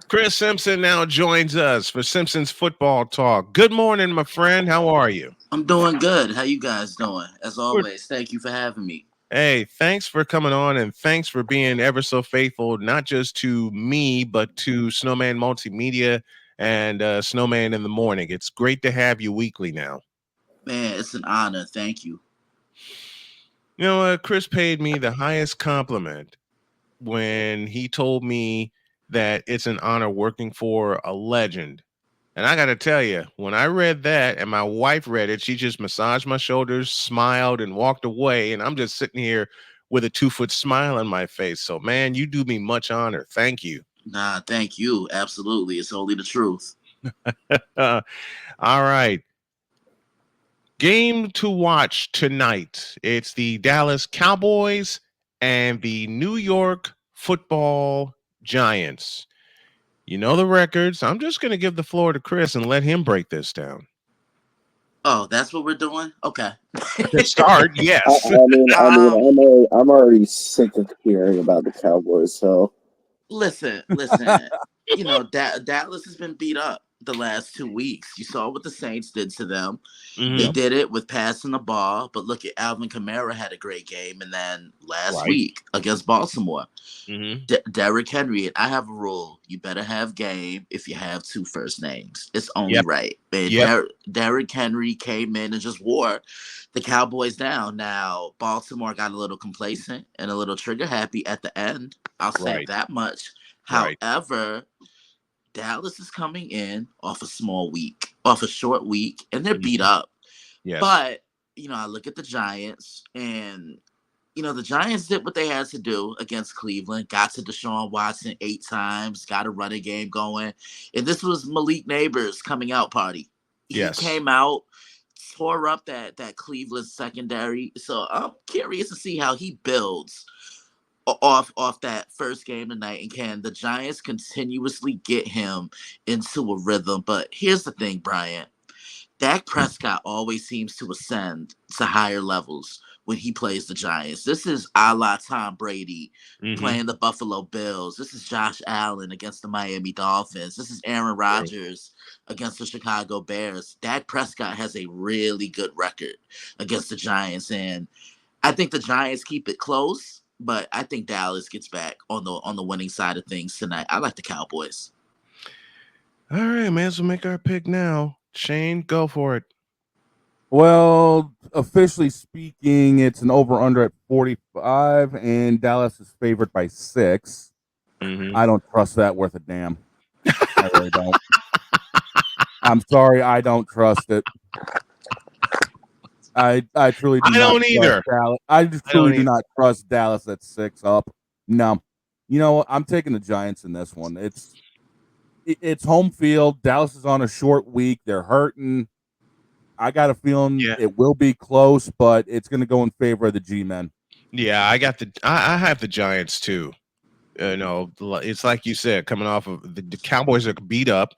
Chris Simpson now joins us for Simpson's Football Talk. Good morning, my friend. How are you? I'm doing good. How you guys doing? As Good. always, thank you for having me. Hey, thanks for coming on and thanks for being ever so faithful, not just to me, but to Snowman Multimedia and Snowman in the Morning. It's great to have you weekly now. Man, it's an honor. Thank you. You know what? Chris paid me the highest compliment when he told me that it's an honor working for a legend. And I got to tell you, when I read that and my wife read it, she just massaged my shoulders, smiled, and walked away. And I'm just sitting here with a 2 foot smile on my face. So, man, you do me much honor. Thank you. Nah, thank you. Absolutely. It's only the truth. All right. Game to watch tonight. It's the Dallas Cowboys and the New York Football Giants. You know the records. I'm just going to give the floor to Chris and let him break this down. Oh, that's what we're doing? Okay. To start, I, yes. I mean, I mean, um, I'm already sick of hearing about the Cowboys. So listen. Dallas has been beat up the last 2 weeks. You saw what the Saints did to them. They Hmm. did it with passing the ball, but look at Alvin Kamara had a great game, and then last Right. week against Baltimore, Hmm. Derrick Henry. I have a rule: you better have game if you have two first names. It's only Yep. right. Man, Yep. Derrick Henry came in and just wore the Cowboys down. Now Baltimore got a little complacent and a little trigger happy at the end. I'll say Right. that much. Right. However, Dallas is coming in off a small week, off a short week, and they're beat Mhm. up. Yes. But I look at the Giants, and the Giants did what they had to do against Cleveland. Got to Deshaun Watson 8 times, got a running game going, and this was Malik Neighbors' coming out party. He Yes. came out, tore up that Cleveland secondary. So I'm curious to see how he builds off that first game tonight, and can the Giants continuously get him into a rhythm. But here's the thing, Brian. Dak Prescott always seems to ascend to higher levels when he plays the Giants. This is a la Tom Brady Hmm. playing the Buffalo Bills. This is Josh Allen against the Miami Dolphins. This is Aaron True. Rodgers against the Chicago Bears. Dak Prescott has a really good record against the Giants, and I think the Giants keep it close, but I think Dallas gets back on the winning side of things tonight. I like the Cowboys. All right, man. So make our pick now. Shane, go for it. Well, officially speaking, it's an over under at 45, and Dallas is favored by 6. Hmm. I don't trust that worth a damn. I really don't. I'm sorry, I don't trust it. I truly do I not don't trust either. Dallas. I just I don't truly do either. not trust Dallas at 6 up. No. You know what? I'm taking the Giants in this one. It's home field. Dallas is on a short week. They're hurting. I got a feeling Yeah. it will be close, but it's going to go in favor of the G-men. Yeah. I have the Giants too. No, it's like you said, coming off of the Cowboys are beat up.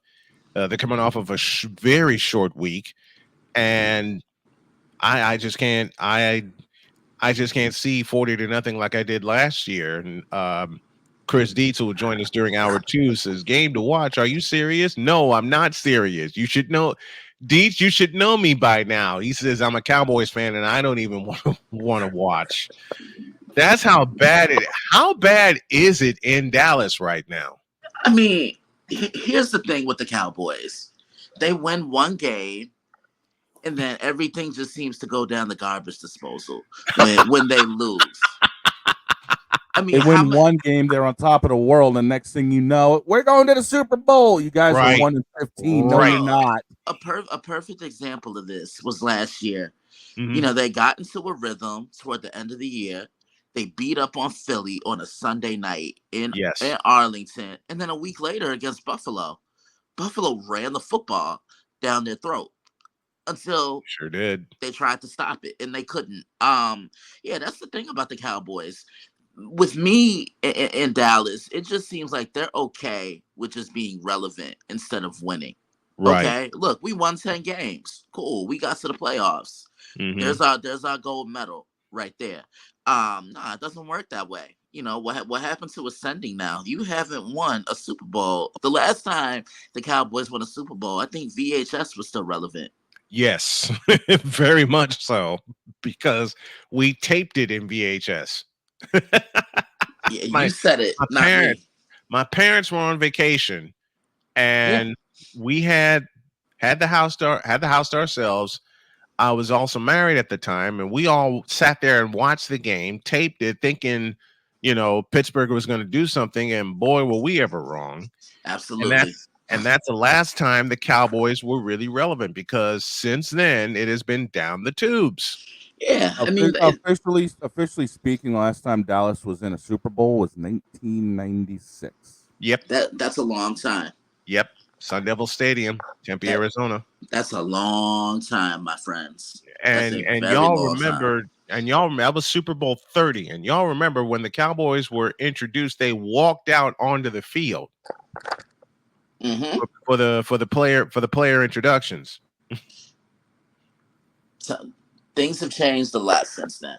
They're coming off of a very short week, and I just can't. I just can't see 40-0 like I did last year. And Chris Dietz, who will join us during hour two, says, "Game to watch. Are you serious?" No, I'm not serious. You should know, Dietz. You should know me by now. He says I'm a Cowboys fan, and I don't even want to watch. That's how bad it. How bad is it in Dallas right now? I mean, here's the thing with the Cowboys. They win one game, and then everything just seems to go down the garbage disposal when they lose. I They mean, how win much one game, they're on top of the world, and next thing you know, we're going to the Super Bowl. You guys are Right, 1-15. No, you're right. bro? not. A perfect example of this was last year. Hmm. They got into a rhythm toward the end of the year. They beat up on Philly on a Sunday night in Yes, Arlington, and then a week later against Buffalo. Buffalo ran the football down their throat until sure did. they tried to stop it and they couldn't. Yeah, that's the thing about the Cowboys. With me in Dallas, it just seems like they're okay with just being relevant instead of winning. Right. Okay, look, we won 10 games. Cool, we got to the playoffs. Hmm. There's our gold medal right there. Nah, it doesn't work that way. What happened to ascending now? You haven't won a Super Bowl. The last time the Cowboys won a Super Bowl, I think VHS was still relevant. Yes, very much so, because we taped it in VHS. Yeah, my you said it, my not parents me. my parents were on vacation, Yeah. and we had the house to ourselves. I was also married at the time, and we all sat there and watched the game, taped it, thinking, Pittsburgh was going to do something, and boy, were we ever wrong. And Absolutely. that's the last time the Cowboys were really relevant, because since then it has been down the tubes. Yeah, I mean, Officially speaking, last time Dallas was in a Super Bowl was 1996. Yep, that's a long time. yep. Sun Devil Stadium, Tempe, That Arizona. that's a long time, my friends. That's And a and very y'all long time. remember, that was Super Bowl 30, and y'all remember when the Cowboys were introduced, they walked out onto the field Mm-hmm. for the player introductions. So, things have changed a lot since then.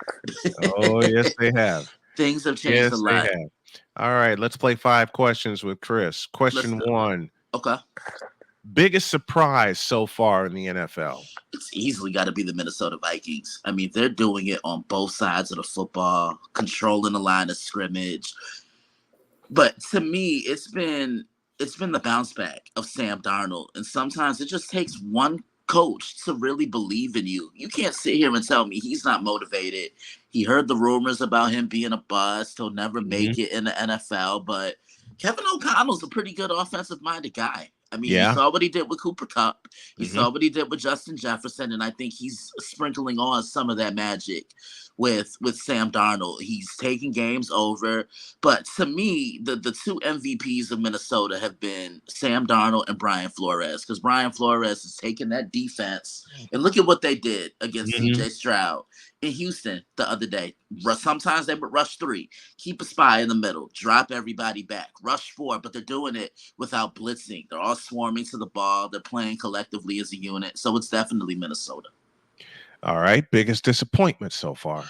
Oh, yes, they have. Things have changed a Yes, they lot. have. All right, let's play 5 questions with Chris. Let's Question go. 1. Okay. Biggest surprise so far in the NFL? It's easily got to be the Minnesota Vikings. I mean, they're doing it on both sides of the football, controlling the line of scrimmage. But to me, it's been the bounce back of Sam Darnold, and sometimes it just takes one coach to really believe in you. You can't sit here and tell me he's not motivated. He heard the rumors about him being a bust. He'll never make it in the NFL, but Kevin O'Connell's a pretty good offensive-minded guy. I mean, you Yeah. saw what he did with Cooper Kupp. You Mhm. saw what he did with Justin Jefferson, and I think he's sprinkling on some of that magic with Sam Darnold. He's taking games over. But to me, the two MVPs of Minnesota have been Sam Darnold and Brian Flores, because Brian Flores has taken that defense, and look at what they did against CJ Stroud in Houston the other day. Sometimes they would rush 3, keep a spy in the middle, drop everybody back, rush 4, but they're doing it without blitzing. They're all swarming to the ball. They're playing collectively as a unit. So it's definitely Minnesota. All right, biggest disappointment so far?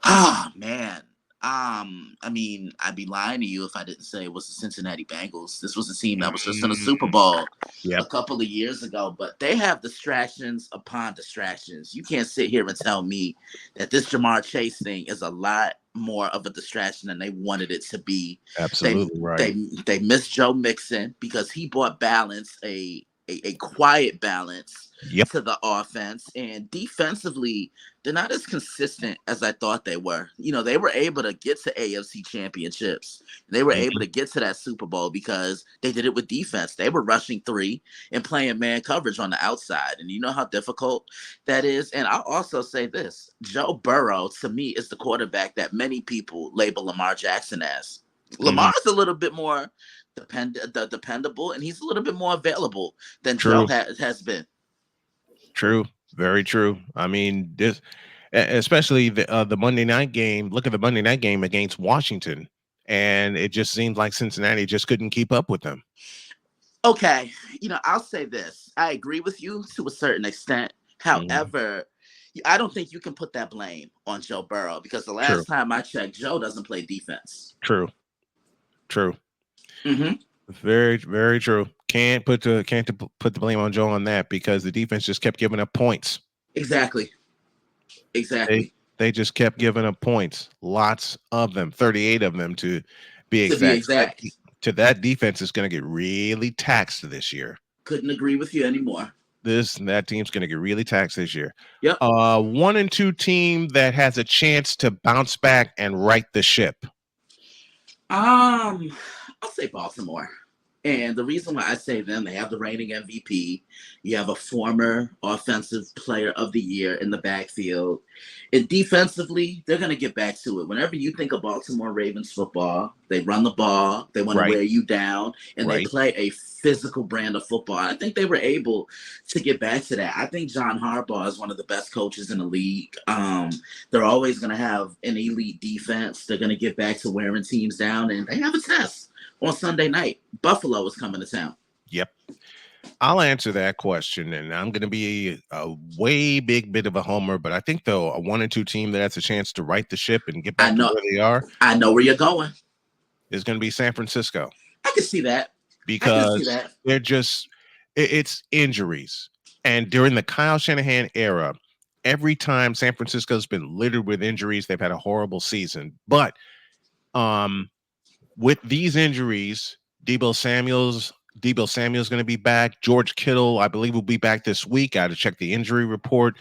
Ah, man. I mean, I'd be lying to you if I didn't say it was the Cincinnati Bengals. This was a team that was just in a Super Bowl a couple of years ago, but they have distractions upon distractions. You can't sit here and tell me that this Jamar Chase thing is a lot more of a distraction than they wanted it to be. Absolutely right. They missed Joe Mixon because he brought balance, a quiet balance to the offense, and defensively they're not as consistent as I thought they were. They were able to get to AFC championships. They were able to get to that Super Bowl because they did it with defense. They were rushing 3 and playing man coverage on the outside. And you know how difficult that is. And I'll also say this, Joe Burrow, to me, is the quarterback that many people label Lamar Jackson as. Lamar's a little bit more dependable, and he's a little bit more available than Joe has been. True. Very true. I mean, this, especially the Monday night game. Look at the Monday night game against Washington, and it just seemed like Cincinnati just couldn't keep up with them. Okay, I'll say this. I agree with you to a certain extent. However, I don't think you can put that blame on Joe Burrow, because the last time I checked, Joe doesn't play defense. True. Mm-hmm. Very, very true. Can't put the blame on Joe on that, because the defense just kept giving up points. Exactly. They just kept giving up points. Lots of them, 38 of them to be exact. To that defense is going to get really taxed this year. Couldn't agree with you anymore. That team's going to get really taxed this year. Yep. 1 and 2 team that has a chance to bounce back and right the ship. I'll say Baltimore. And the reason why I say them, they have the reigning MVP. You have a former offensive player of the year in the backfield. And defensively, they're going to get back to it. Whenever you think of Baltimore Ravens football, they run the ball, they want to wear you down, and they play a physical brand of football. I think they were able to get back to that. I think John Harbaugh is one of the best coaches in the league. They're always going to have an elite defense. They're going to get back to wearing teams down, and they have a test on Sunday night. Buffalo is coming to town. Yep. I'll answer that question, and I'm going to be a way big bit of a homer, but I think though a 1 and 2 team that has a chance to right the ship and get I back to know, where they are I know where you're going. is going to be San Francisco I can see that. I can see because that. they're just it's injuries, and during the Kyle Shanahan era, every time San Francisco's been littered with injuries, they've had a horrible season. But um, with these injuries, Debo Samuel's going to be back. George Kittle, I believe, will be back this week. I had to check the injury report.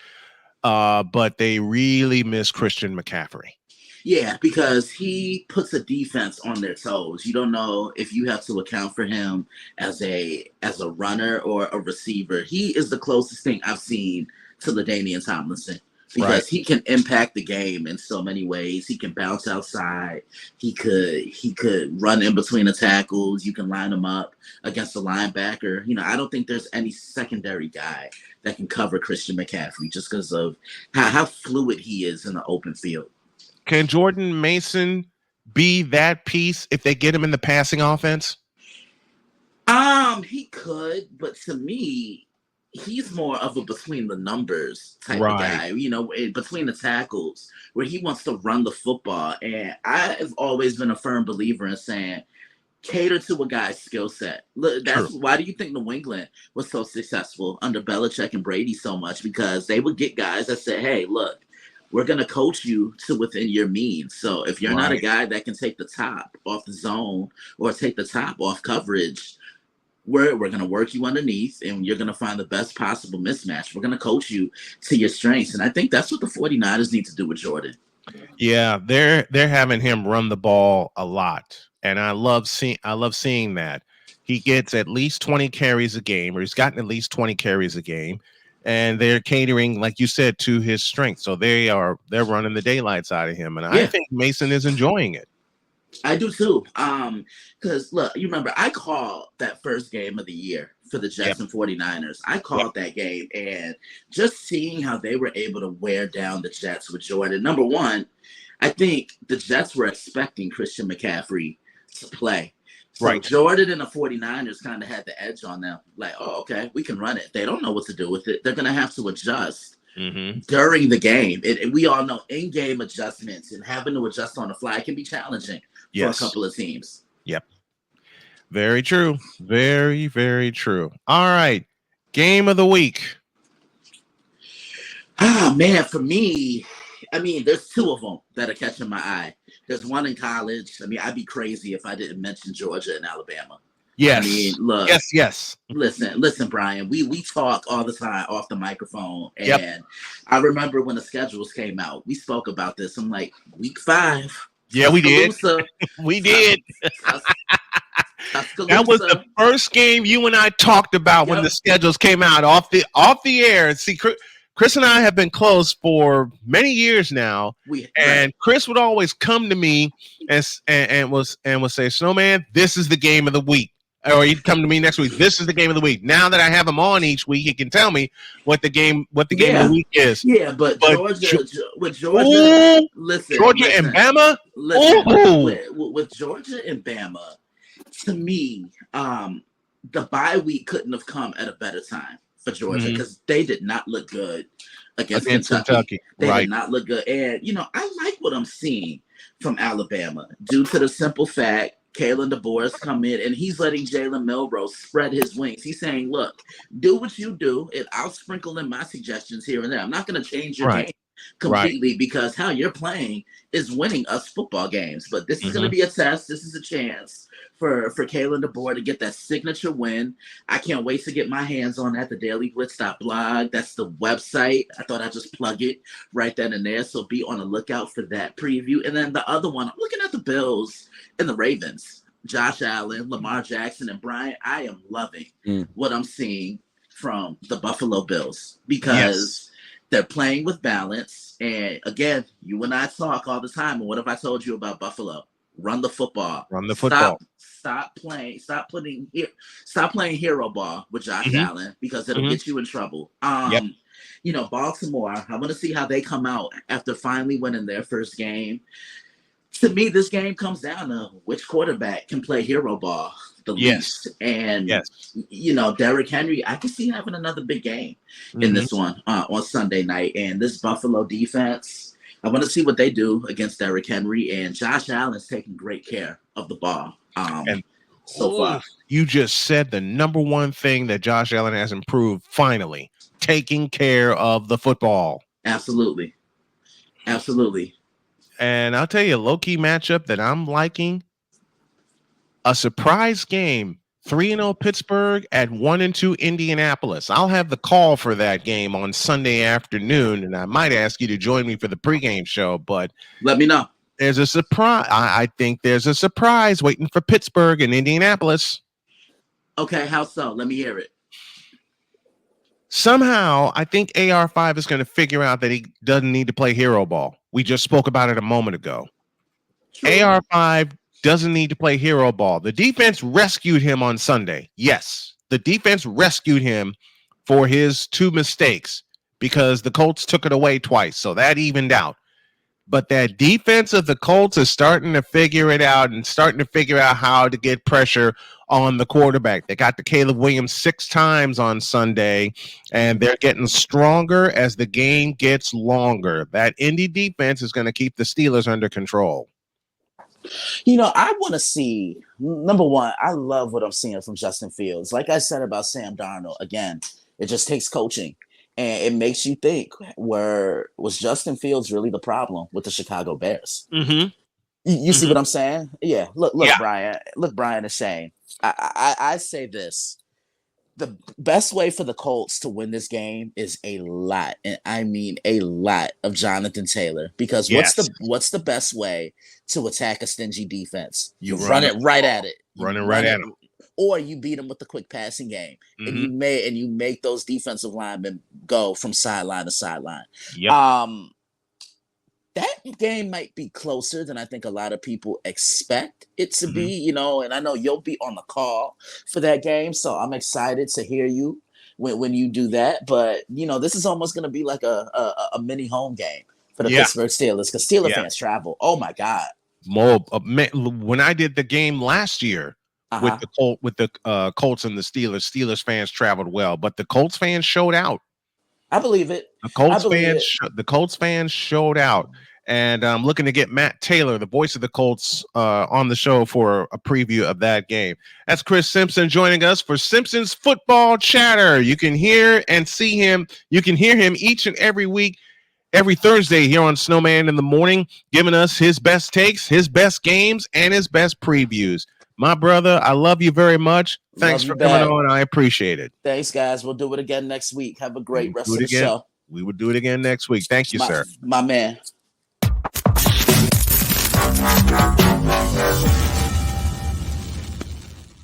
But they really miss Christian McCaffrey. Yeah, because he puts a defense on their toes. You don't know if you have to account for him as a runner or a receiver. He is the closest thing I've seen to LaDainian Tomlinson because Right. he can impact the game in so many ways. He can bounce outside. He could run in between the tackles. You can line him up against a linebacker. I don't think there's any secondary guy that can cover Christian McCaffrey just because of how fluid he is in the open field. Can Jordan Mason be that piece if they get him in the passing offense? He could, but to me, he's more of a between the numbers type of Right. guy, between the tackles, where he wants to run the football. And I've always been a firm believer in saying, cater to a guy's skill set. Look, that's True. why do you think New England was so successful under Belichick and Brady so much? Because they would get guys that said, hey, look, we're going to coach you to within your means. So if you're not a Right. guy that can take the top off the zone or take the top off coverage, we're going to work you underneath and you're going to find the best possible mismatch. We're going to coach you to your strengths. And I think that's what the 49ers need to do with Jordan. Yeah, they're having him run the ball a lot, and I love seeing that. He gets at least 20 carries a game, or he's gotten at least 20 carries a game, and they're catering, like you said, to his strength. So they're running the daylights out of him, and I Yeah, think Mason is enjoying it. I do too. Because look, you remember I called that first game of the year for the Yep. Jets and 49ers. I Yep. called that game, and just seeing how they were able to wear down the Jets with Jordan. Number one, I think the Jets were expecting Christian McCaffrey to play. So Right. Jordan and the 49ers kind of had the edge on them. Like, oh, okay, we can run it. They don't know what to do with it. They're going to have to adjust Mm-hmm. during the game. We all know in-game adjustments and having to adjust on the fly can be challenging for a Yes. couple of teams. Yep. Very true. Very, very true. All right. Game of the week. Man, for me, there's two of them that are catching my eye. There's one in college. I'd be crazy if I didn't mention Georgia and Alabama. Yes. Look, Yes. listen, Brian. We talk all the time off the microphone, and Yep. I remember when the schedules came out, we spoke about this. I'm like, week 5. Yeah, we did. Tuscaloosa. We did. Tuscaloosa. That was the first game you and I talked about when Yep. the schedules came out off the air. See, Chris and I have been close for many years now, and Chris would always come to me and would say, "Snowman, this is the game of the week." Or he'd come to me next week. This is the game of the week. Now that I have him on each week, he can tell me what the game of the week is. Yeah, but Georgia, with Georgia, Ooh, listen, Georgia and Bama. With Georgia and Bama, to me, the bye week couldn't have come at a better time for Georgia because they did not look good against Kentucky. They did not look good, and I like what I'm seeing from Alabama due to the simple fact. Kalen DeBoer's come in and he's letting Jalen Milroe spread his wings. He's saying, look, do what you do, and I'll sprinkle in my suggestions here and there. I'm not going to change your game completely because how you're playing is winning us football games. But this is going to be a test. This is a chance for Kalen DeBoer to get that signature win. I can't wait to get my hands on that, the dailyblitz.blog. That's the website. I thought I'd just plug it right then and there. So be on the lookout for that preview. And then the other one, I'm looking at the Bills and the Ravens. Josh Allen, Lamar Jackson, and Bryant. I am loving what I'm seeing from the Buffalo Bills because they're playing with balance. And again, you and I talk all the time. And what have I told you about Buffalo? Run the football. Run the football. Stop playing hero ball with Josh Allen because it'll get you in trouble. Baltimore, I want to see how they come out after finally winning their first game. To me, this game comes down to which quarterback can play hero ball the Yes. least. And, Yes. Derrick Henry, I can see having another big game in this one on Sunday night. And this Buffalo defense, I want to see what they do against Derrick Henry. And Josh Allen's taking great care of the ball And so far. You just said the number one thing that Josh Allen has improved, finally, taking care of the football. Absolutely. Absolutely. And I'll tell you a low-key matchup that I'm liking, a surprise game, 3-0 Pittsburgh at 1-2 Indianapolis. I'll have the call for that game on Sunday afternoon, and I might ask you to join me for the pregame show, but let me know. There's a surprise. I think there's a surprise waiting for Pittsburgh and Indianapolis. Okay, how so? Let me hear it. Somehow, I think AR5 is going to figure out that he doesn't need to play hero ball. We just spoke about it a moment ago. True. AR5 doesn't need to play hero ball. The defense rescued him on Sunday. Yes, the defense rescued him for his 2 mistakes because the Colts took it away twice. So that evened out. But that defense of the Colts is starting to figure it out and starting to figure out how to get pressure on the quarterback. They got to Caleb Williams 6 times on Sunday, and they're getting stronger as the game gets longer. That Indy defense is going to keep the Steelers under control. I want to see, number one, I love what I'm seeing from Justin Fields. Like I said about Sam Darnold, again, it just takes coaching. And it makes you think, was Justin Fields really the problem with the Chicago Bears? Mm-hmm. You see what I'm saying? Yeah. Look, Brian. Look, Brian is saying. I say this: the best way for the Colts to win this game is a lot, and I mean a lot, of Jonathan Taylor. Because what's the best way to attack a stingy defense? You run it right at it. Run it right at it. Or you beat them with the quick passing game, and you make those defensive linemen go from sideline to sideline. Yep. That game might be closer than I think a lot of people expect it to be, and I know you'll be on the call for that game, so I'm excited to hear you when you do that. But this is almost going to be like a mini home game for the Pittsburgh Steelers, because Steelers fans travel. Oh my God! When I did the game last year. With the Colts and the Steelers fans traveled well, but the Colts fans showed out. I believe it. The Colts fans showed out, and I'm looking to get Matt Taylor, the voice of the Colts, on the show for a preview of that game. That's Chris Simpson joining us for Simpson's Football Chatter. You can hear and see him. You can hear him each and every week. Every Thursday here on Snowman in the Morning, giving us his best takes, his best games, and his best previews. My brother, I love you very much. Thanks for coming on. I appreciate it. Thanks, guys. We'll do it again next week. Have a great rest of the show. We will do it again next week. Thank you, sir. My man.